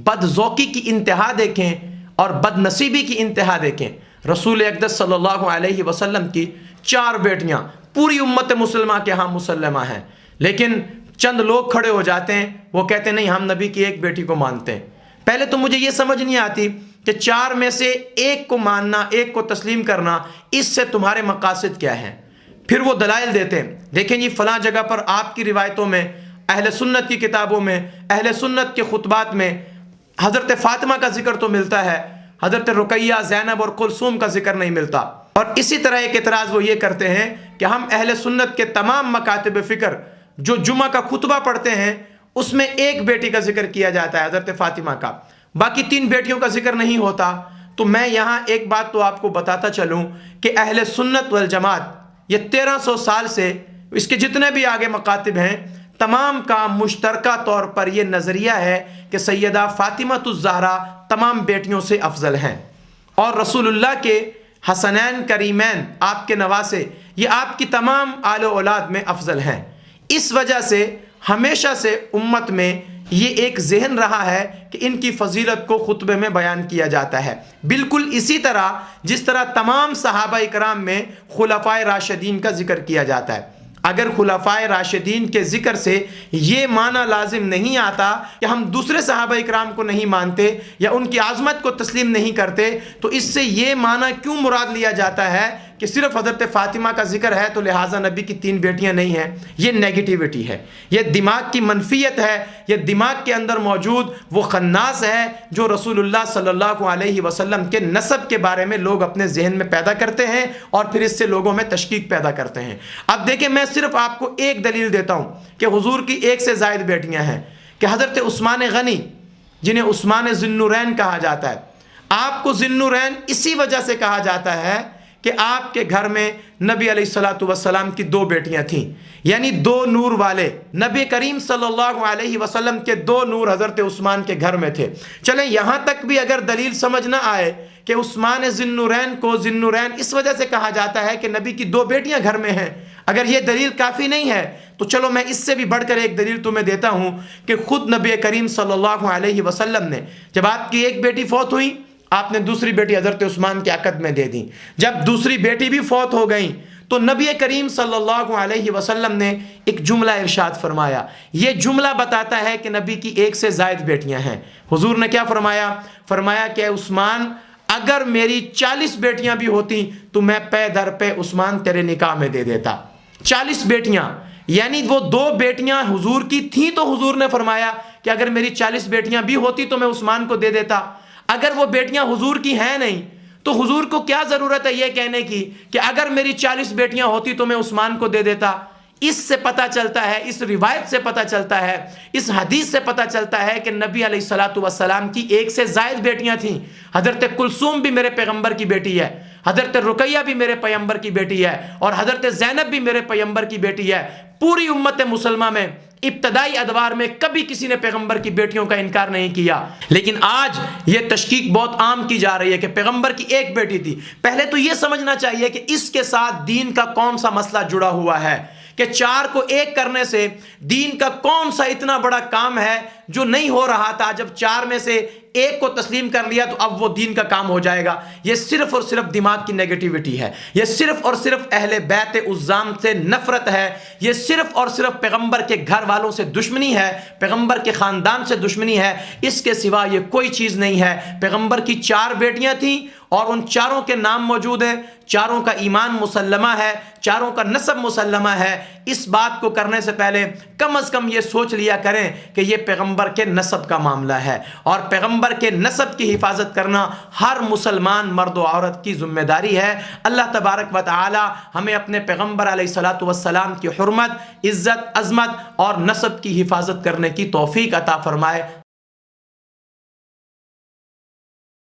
बदज़ौक़ी की इंतहा देखें और बदनसीबी की इंतहा देखें। रसूल अक़दस सल्लल्लाहु अलैहि वसल्लम की 4 बेटियां पूरी उम्मत मुसलमा के यहाँ मुसल्लमा हैं, लेकिन चंद लोग खड़े हो जाते हैं, वो कहते हैं नहीं हम नबी की एक बेटी को मानते हैं। पहले तो मुझे ये समझ नहीं आती कि 4 में से एक को मानना, एक को तस्लीम करना, इससे तुम्हारे मकासद क्या हैं। फिर वो दलाइल देते हैं, देखें जी फ़लाँ जगह पर आपकी रिवायतों में, अहले सुन्नत की किताबों में, अहले सुन्नत के खुतबात में हज़रत फ़ातिमा का जिक्र तो मिलता है, हज़रत रुकैया, ज़ैनब और कुलसूम का जिक्र नहीं मिलता। और इसी तरह एक एतराज़ वो ये करते हैं कि हम अहले सुन्नत के तमाम मकातिब फ़िक्र जो जुमा का खुतबा पढ़ते हैं उसमें एक बेटी का जिक्र किया जाता है, हज़रत फ़ातिमा का, बाकी 3 बेटियों का जिक्र नहीं होता। तो मैं यहाँ एक बात तो आपको बताता चलूँ कि अहले सुन्नत वल जमात ये 1300 साल से, इसके जितने भी आगे मकातिब हैं, तमाम का मुश्तरका तौर पर यह नज़रिया है कि सैयदा फ़ातिमातुज़ ज़हरा तमाम बेटियों से अफजल हैं और रसूलुल्लाह के हसनैन करीमैन, आपके नवासे, ये आपकी तमाम आले औलाद में अफजल हैं। इस वजह से हमेशा से उम्मत में ये एक जहन रहा है कि इनकी फजीलत को खुतबे में बयान किया जाता है, बिल्कुल इसी तरह जिस तरह तमाम सहाबा इकराम में खुलफाए राशिदीन का जिक्र किया जाता है। अगर खुलफाए राशिदीन के ज़िक्र से ये माना लाजिम नहीं आता कि हम दूसरे सहाबा इकराम को नहीं मानते या उनकी आज़मत को तस्लीम नहीं करते, तो इससे ये माना क्यों मुराद लिया जाता है कि सिर्फ हज़रत फ़ातिमा का जिक्र है तो लिहाजा नबी की 3 बेटियां नहीं हैं। ये नेगेटिविटी है, ये दिमाग की मनफियत है, ये दिमाग के अंदर मौजूद वो खन्नास है जो रसूलुल्लाह सल्लल्लाहु अलैहि वसल्लम के नसब के बारे में लोग अपने जहन में पैदा करते हैं और फिर इससे लोगों में तशकीक पैदा करते हैं। अब देखिए, मैं सिर्फ आपको एक दलील देता हूँ कि हुजूर की 1 से ज़ायद बेटियाँ हैं कि हज़रत उस्मान गनी, जिन्हें उस्मान ज़ुन्नुरैन कहा जाता है, आपको ज़ुन्नुरैन इसी वजह से कहा जाता है कि आपके घर में नबी अलैहिस्सलातु वस्सलाम की 2 बेटियां थीं, यानी 2 नूर वाले नबी करीम सल्लल्लाहु अलैहि वसल्लम के 2 नूर हज़रत उस्मान के घर में थे। चलें, यहाँ तक भी अगर दलील समझ ना आए कि उस्मान ज़ुन्नुरैन को ज़ुन्नुरैन इस वजह से कहा जाता है कि नबी की 2 बेटियां घर में हैं, अगर ये दलील काफ़ी नहीं है तो चलो मैं इससे भी बढ़कर एक दलील तुम्हें देता हूँ कि खुद नबी करीम सल्लल्लाहु अलैहि वसल्लम ने, जब आपकी एक बेटी फौत हुई, आपने दूसरी बेटी हज़रत उस्मान के अक़द में दे दी। जब दूसरी बेटी भी फौत हो गई तो नबी करीम सल्लल्लाहु अलैहि वसल्लम ने एक जुमला इरशाद फरमाया। ये जुमला बताता है कि नबी की 1 से ज़ायद बेटियां हैं। हुजूर ने क्या फरमाया? फरमाया कि उस्मान, अगर मेरी 40 बेटियां भी होती तो मैं पे दर पे उस्मान तेरे निकाह में दे देता। 40 बेटियां, यानी वो 2 बेटियां हुजूर की थी तो हुजूर ने फरमाया कि अगर मेरी 40 बेटियां भी होती तो मैं उस्मान को दे देता। अगर वो बेटियां हुजूर की हैं नहीं तो हुजूर को क्या ज़रूरत है ये कहने की कि अगर मेरी 40 बेटियां होती तो मैं उस्मान को दे देता। इससे पता चलता है, इस रिवायत से पता चलता है, इस हदीस से पता चलता है कि नबी अलैहिस्सलातु वस्सलाम की 1 से ज़ायद बेटियां थीं। हज़रत कुलसूम भी मेरे पैगंबर की बेटी है, हज़रत रुकैया भी मेरे पैगंबर की बेटी है और हज़रत ज़ैनब भी मेरे पैगंबर की बेटी है। पूरी उम्मत मुसलमा में इब्तदाई अदवार में कभी किसी ने पैगंबर की बेटियों का इनकार नहीं किया, लेकिन आज ये तशकीक बहुत आम की जा रही है कि पैगंबर की 1 बेटी थी। पहले तो ये समझना चाहिए कि इसके साथ दीन का कौन सा मसला जुड़ा हुआ है कि 4 को 1 करने से दीन का कौन सा इतना बड़ा काम है जो नहीं हो रहा था। जब 4 में से 1 को तस्लीम कर लिया तो अब वो दीन का काम हो जाएगा। ये सिर्फ और सिर्फ दिमाग की नेगेटिविटी है, ये सिर्फ और सिर्फ अहले बैत उज़्ज़ाम से नफरत है, ये सिर्फ और सिर्फ पैगंबर के घर वालों से दुश्मनी है, पैगंबर के ख़ानदान से दुश्मनी है, इसके सिवा ये कोई चीज़ नहीं है। पैगंबर की 4 बेटियां थीं और उन 4 के नाम मौजूद हैं, 4 का ईमान मुसल्लमा है, 4 का नसब मुसल्लमा है। इस बात को करने से पहले कम से कम ये सोच लिया करें कि ये पैगंबर के नसब का मामला है और पैगंबर के नसब की हिफाजत करना हर मुसलमान मर्द व औरत की जिम्मेदारी है। अल्लाह तबारक व तआला हमें अपने पैगंबर अलैहिस्सलातु वस्सलाम की हुर्मत, इज़्ज़त, अज़मत और नसब की हिफाजत करने की तौफीक अता फरमाए।